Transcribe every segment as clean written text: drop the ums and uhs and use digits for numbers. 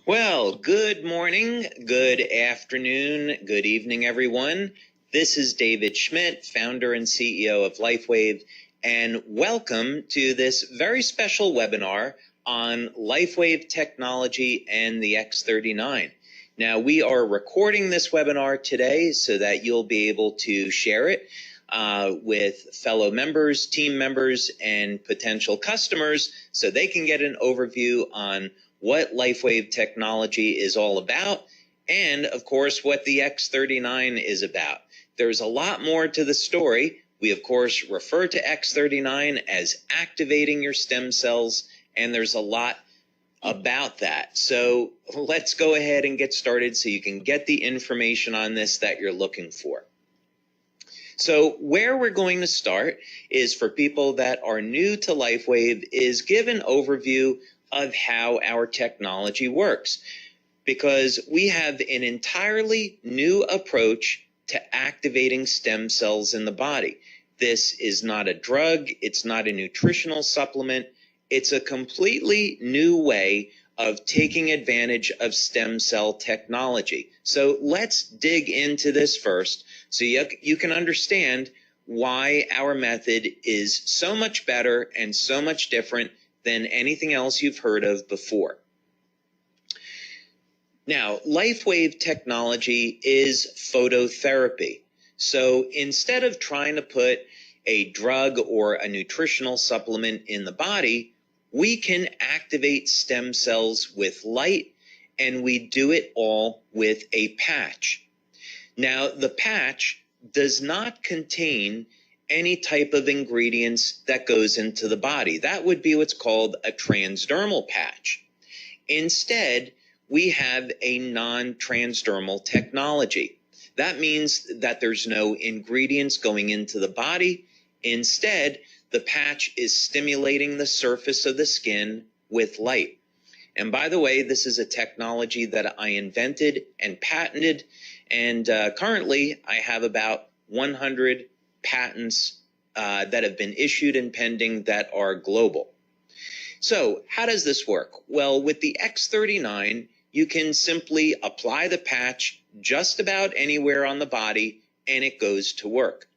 Well, good morning, good afternoon, good evening, everyone. This is David Schmidt, founder and CEO of Lifewave, and welcome to this very special webinar on Lifewave technology and the X39. Now, we are recording this webinar today so that you'll be able to share it with fellow members, team members, and potential customers so they can get an overview on what Lifewave technology is all about, and of course, what the X39 is about. There's a lot more to the story. We, of course, refer to X39 as activating your stem cells, and there's a lot about that. So let's go ahead and get started so you can get the information on this that you're looking for. So where we're going to start is for people that are new to Lifewave is give an overview of how our technology works, because we have an entirely new approach to activating stem cells in the body. This is not a drug, it's not a nutritional supplement, it's a completely new way of taking advantage of stem cell technology. So let's dig into this first so you can understand why our method is so much better and so much different than anything else you've heard of before. Now, Lifewave technology is phototherapy. So instead of trying to put a drug or a nutritional supplement in the body, we can activate stem cells with light, and we do it all with a patch. Now, the patch does not contain any type of ingredients that goes into the body. That would be what's called a transdermal patch. Instead, we have a non-transdermal technology. That means that there's no ingredients going into the body. Instead, the patch is stimulating the surface of the skin with light. And by the way, this is a technology that I invented and patented, and currently I have about 100 patents that have been issued and pending that are global. So how does this work? Well, with the X39, you can simply apply the patch just about anywhere on the body and it goes to work.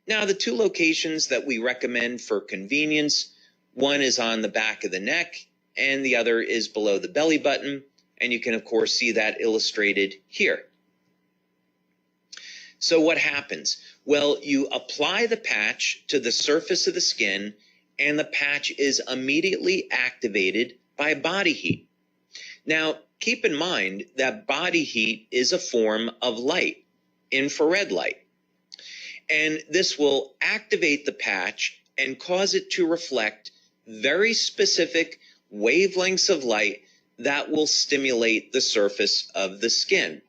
Now, the two locations that we recommend for convenience, one is on the back of the neck and the other is below the belly button. And you can, of course, see that illustrated here. So what happens? Well, you apply the patch to the surface of the skin, and the patch is immediately activated by body heat. Now, keep in mind that body heat is a form of light, infrared light. And this will activate the patch and cause it to reflect very specific wavelengths of light that will stimulate the surface of the skin.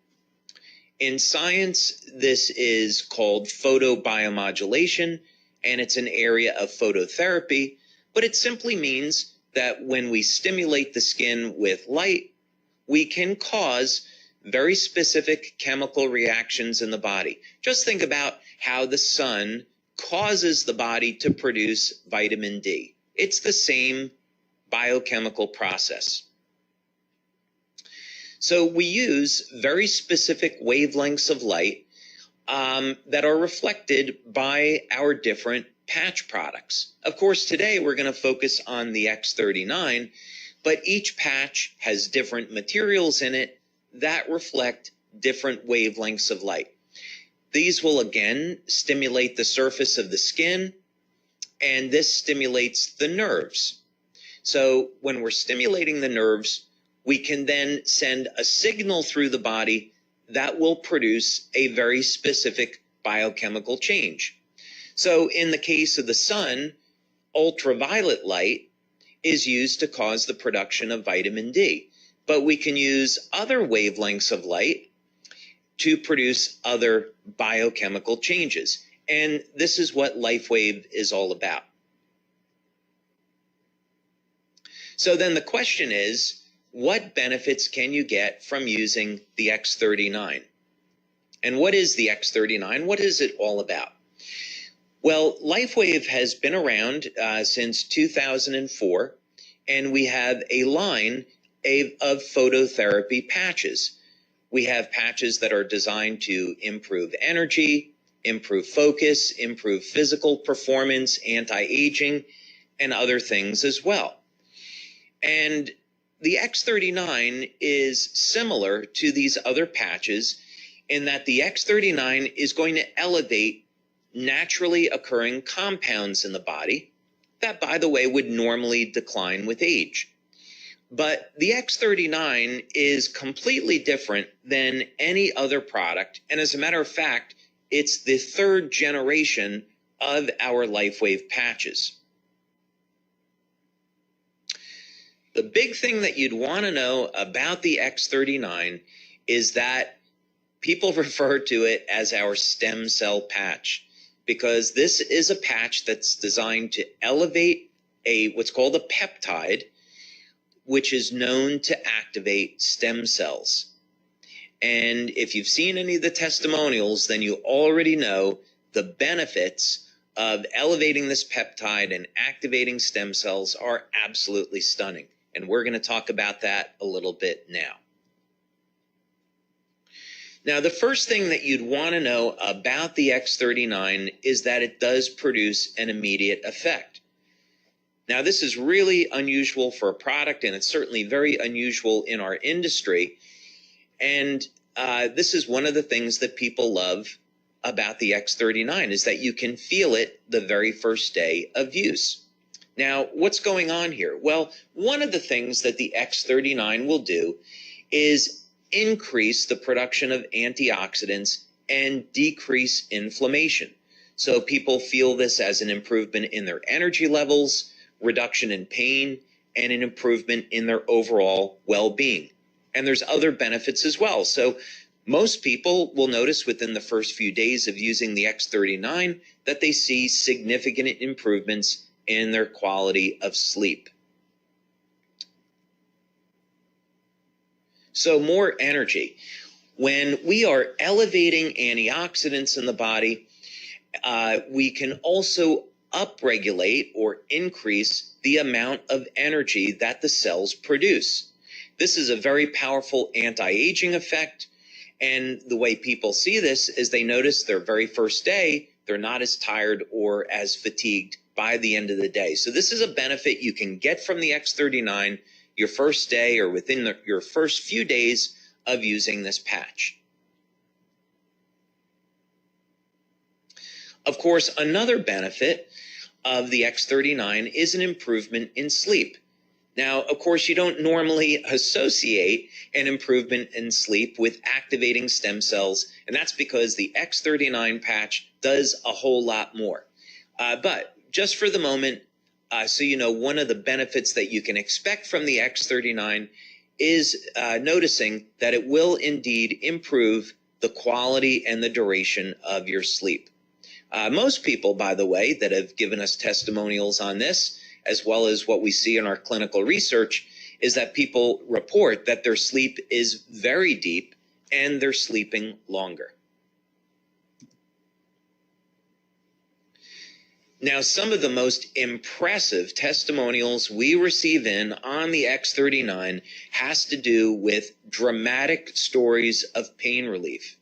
In science, this is called photobiomodulation, and it's an area of phototherapy, but it simply means that when we stimulate the skin with light, we can cause very specific chemical reactions in the body. Just think about how the sun causes the body to produce vitamin D. It's the same biochemical process. So we use very specific wavelengths of light that are reflected by our different patch products. Of course, today we're going to focus on the X39, but each patch has different materials in it that reflect different wavelengths of light. These will again stimulate the surface of the skin, and this stimulates the nerves. So when we're stimulating the nerves, we can then send a signal through the body that will produce a very specific biochemical change. So in the case of the sun, ultraviolet light is used to cause the production of vitamin D. But we can use other wavelengths of light to produce other biochemical changes. And this is what Lifewave is all about. So then the question is, what benefits can you get from using the X39? And what is the X39? What is it all about? Well, Lifewave has been around since 2004, and we have a line of phototherapy patches. We have patches that are designed to improve energy, improve focus, improve physical performance, anti-aging, and other things as well. And the X39 is similar to these other patches in that the X39 is going to elevate naturally occurring compounds in the body that, by the way, would normally decline with age. But the X39 is completely different than any other product. And as a matter of fact, it's the third generation of our Lifewave patches. The big thing that you'd want to know about the X39 is that people refer to it as our stem cell patch, because this is a patch that's designed to elevate what's called a peptide, which is known to activate stem cells. And if you've seen any of the testimonials, then you already know the benefits of elevating this peptide and activating stem cells are absolutely stunning. And we're going to talk about that a little bit now. Now, the first thing that you'd want to know about the X39 is that it does produce an immediate effect. Now, this is really unusual for a product, and it's certainly very unusual in our industry. And this is one of the things that people love about the X39 is that you can feel it the very first day of use. Now, what's going on here? Well, one of the things that the X39 will do is increase the production of antioxidants and decrease inflammation. So people feel this as an improvement in their energy levels, reduction in pain, and an improvement in their overall well-being. And there's other benefits as well. So most people will notice within the first few days of using the X39 that they see significant improvements in their quality of sleep. So more energy. When we are elevating antioxidants in the body, we can also upregulate or increase the amount of energy that the cells produce. This is a very powerful anti-aging effect. And the way people see this is they notice their very first day, they're not as tired or as fatigued by the end of the day. So this is a benefit you can get from the X39 your first day or within your first few days of using this patch. Of course, another benefit of the X39 is an improvement in sleep. Now, of course, you don't normally associate an improvement in sleep with activating stem cells, and that's because the X39 patch does a whole lot more. But just for the moment, so you know, one of the benefits that you can expect from the X39 is noticing that it will indeed improve the quality and the duration of your sleep. Most people, by the way, that have given us testimonials on this, as well as what we see in our clinical research, is that people report that their sleep is very deep and they're sleeping longer. Now, some of the most impressive testimonials we receive in on the X39 has to do with dramatic stories of pain relief.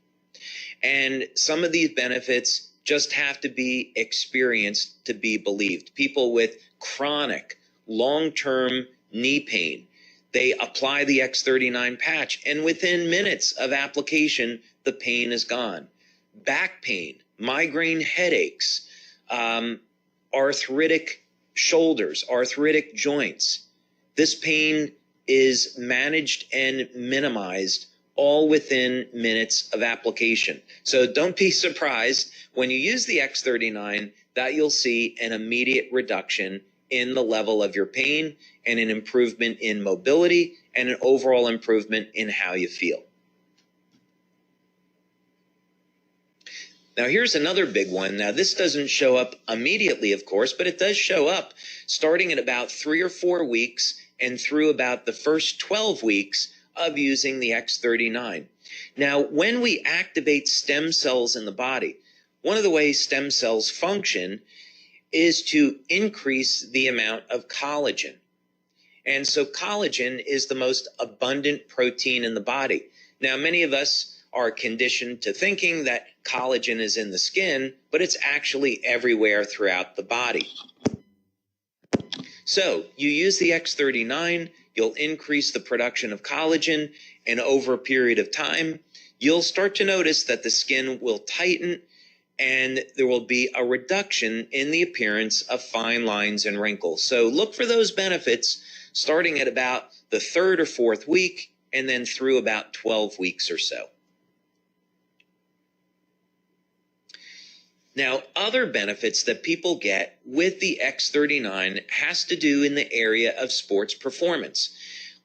And some of these benefits just have to be experienced to be believed. People with chronic, long-term knee pain, they apply the X39 patch, and within minutes of application, the pain is gone. Back pain, migraine headaches, arthritic shoulders, arthritic joints. This pain is managed and minimized all within minutes of application. So don't be surprised when you use the X39 that you'll see an immediate reduction in the level of your pain and an improvement in mobility and an overall improvement in how you feel. Now, here's another big one. Now, this doesn't show up immediately, of course, but it does show up starting at about 3 or 4 weeks and through about the first 12 weeks of using the X39. Now, when we activate stem cells in the body, one of the ways stem cells function is to increase the amount of collagen. And so collagen is the most abundant protein in the body. Now, many of us are conditioned to thinking that collagen is in the skin, but it's actually everywhere throughout the body. So you use the X39, you'll increase the production of collagen, and over a period of time, you'll start to notice that the skin will tighten and there will be a reduction in the appearance of fine lines and wrinkles. So look for those benefits starting at about the 3rd or 4th week and then through about 12 weeks or so. Now, other benefits that people get with the X39 has to do in the area of sports performance.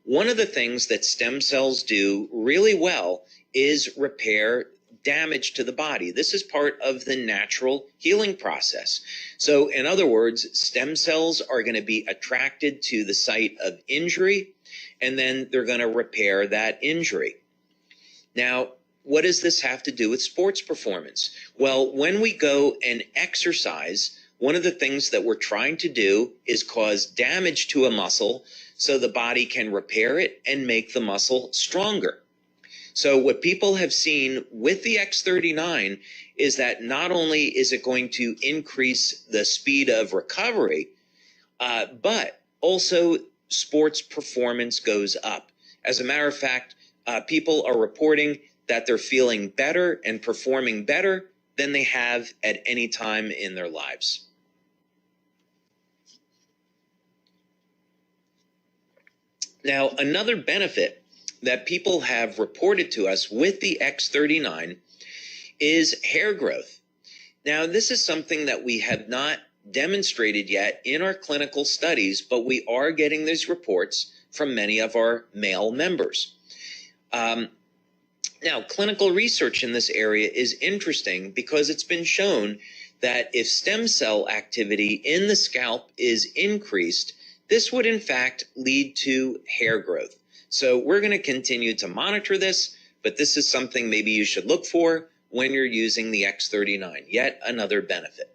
One of the things that stem cells do really well is repair damage to the body. This is part of the natural healing process. So, in other words, stem cells are going to be attracted to the site of injury, and then they're going to repair that injury. Now, what does this have to do with sports performance? Well, when we go and exercise, one of the things that we're trying to do is cause damage to a muscle so the body can repair it and make the muscle stronger. So what people have seen with the X39 is that not only is it going to increase the speed of recovery, but also sports performance goes up. As a matter of fact, people are reporting that they're feeling better and performing better than they have at any time in their lives. Now, another benefit that people have reported to us with the X39 is hair growth. Now, this is something that we have not demonstrated yet in our clinical studies, but we are getting these reports from many of our male members. Now, clinical research in this area is interesting because it's been shown that if stem cell activity in the scalp is increased, this would in fact lead to hair growth. So we're going to continue to monitor this, but this is something maybe you should look for when you're using the X39, yet another benefit.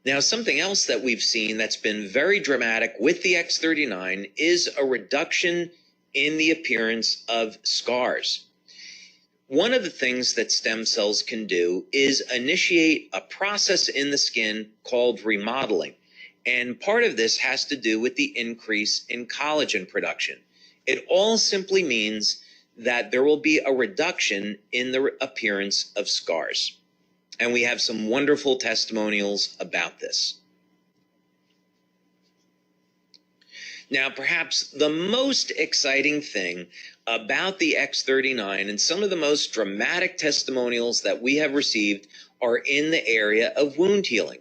Now, something else that we've seen that's been very dramatic with the X39 is a reduction in the appearance of scars. One of the things that stem cells can do is initiate a process in the skin called remodeling. And part of this has to do with the increase in collagen production. It all simply means that there will be a reduction in the appearance of scars. And we have some wonderful testimonials about this. Now, perhaps the most exciting thing about the X39 and some of the most dramatic testimonials that we have received are in the area of wound healing.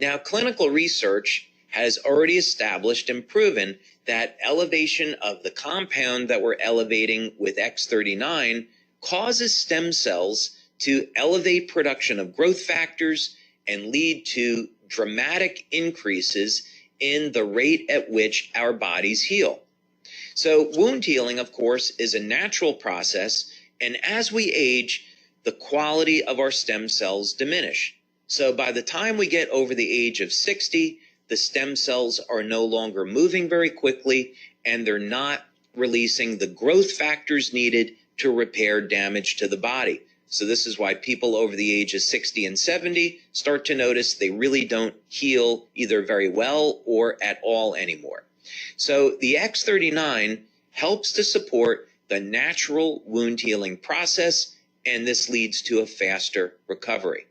Now, clinical research has already established and proven that elevation of the compound that we're elevating with X39 causes stem cells to elevate production of growth factors and lead to dramatic increases in the rate at which our bodies heal. So wound healing, of course, is a natural process, and as we age, the quality of our stem cells diminish. So by the time we get over the age of 60, the stem cells are no longer moving very quickly, and they're not releasing the growth factors needed to repair damage to the body. So this is why people over the age of 60 and 70 start to notice they really don't heal either very well or at all anymore. So the X39 helps to support the natural wound healing process, and this leads to a faster recovery.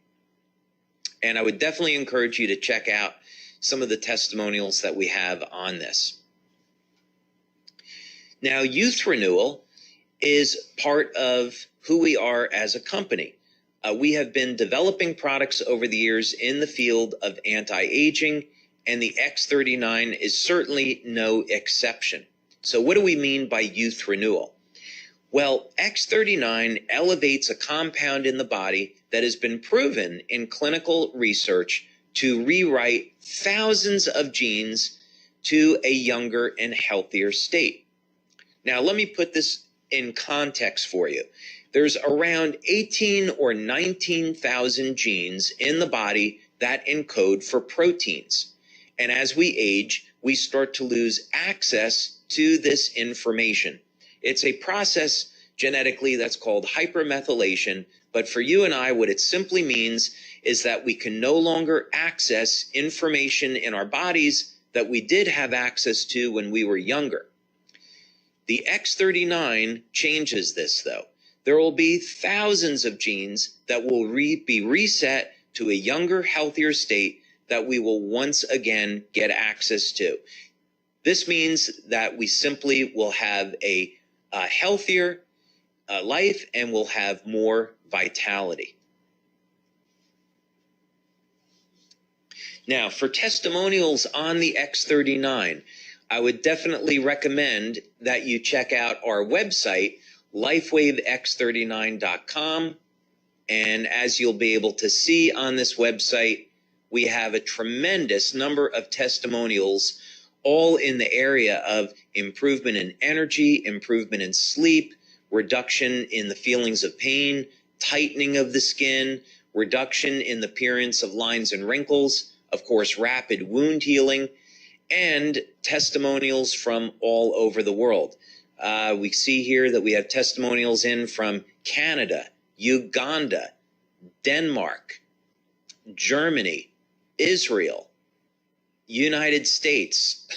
And I would definitely encourage you to check out some of the testimonials that we have on this. Now, youth renewal is part of who we are as a company. We have been developing products over the years in the field of anti-aging, and the X39 is certainly no exception. So what do we mean by youth renewal? Well, X39 elevates a compound in the body that has been proven in clinical research to rewrite thousands of genes to a younger and healthier state. Now, let me put this in context for you. There's around 18 or 19,000 genes in the body that encode for proteins. And as we age, we start to lose access to this information. It's a process genetically that's called hypermethylation, but for you and I, what it simply means is that we can no longer access information in our bodies that we did have access to when we were younger. The X39 changes this, though. There will be thousands of genes that will be reset to a younger, healthier state that we will once again get access to. This means that we simply will have a healthier life and will have more vitality. Now, for testimonials on the X39, I would definitely recommend that you check out our website, lifewavex39.com. And as you'll be able to see on this website, we have a tremendous number of testimonials, all in the area of improvement in energy, improvement in sleep, reduction in the feelings of pain, tightening of the skin, reduction in the appearance of lines and wrinkles, of course, rapid wound healing, and testimonials from all over the world. We see here that we have testimonials in from Canada, Uganda, Denmark, Germany, Israel, United States,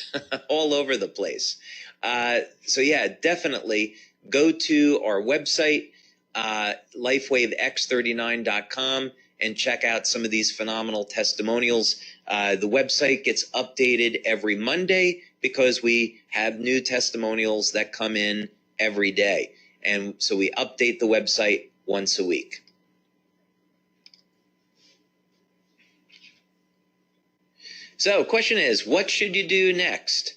all over the place. So yeah, definitely go to our website, lifewavex39.com, and check out some of these phenomenal testimonials. The website gets updated every Monday because we have new testimonials that come in every day. And so we update the website once a week. So question is, what should you do next?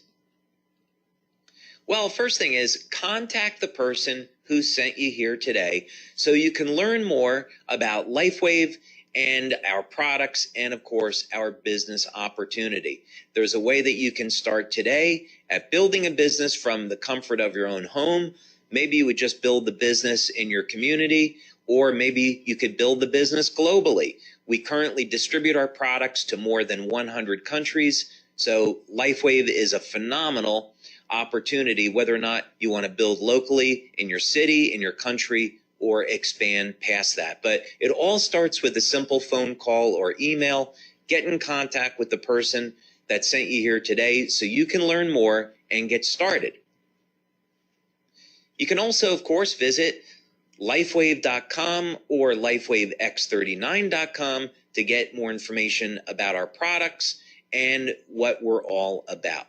Well, first thing is contact the person who sent you here today so you can learn more about Lifewave and our products and, of course, our business opportunity. There's a way that you can start today at building a business from the comfort of your own home. Maybe you would just build the business in your community, or maybe you could build the business globally. We currently distribute our products to more than 100 countries, so Lifewave is a phenomenal opportunity, whether or not you want to build locally in your city, in your country, or expand past that. But it all starts with a simple phone call or email. Get in contact with the person that sent you here today so you can learn more and get started. You can also, of course, visit lifewave.com or lifewavex39.com to get more information about our products and what we're all about.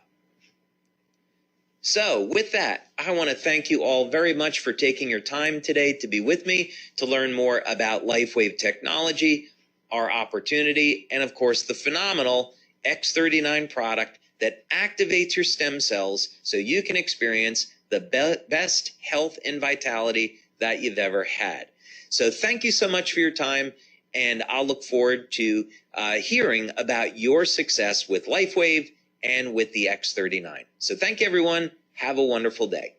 So with that, I want to thank you all very much for taking your time today to be with me to learn more about Lifewave technology, our opportunity, and of course the phenomenal X39 product that activates your stem cells so you can experience the best health and vitality that you've ever had. So thank you so much for your time, and I'll look forward to hearing about your success with Lifewave and with the X39. So thank you, everyone. Have a wonderful day.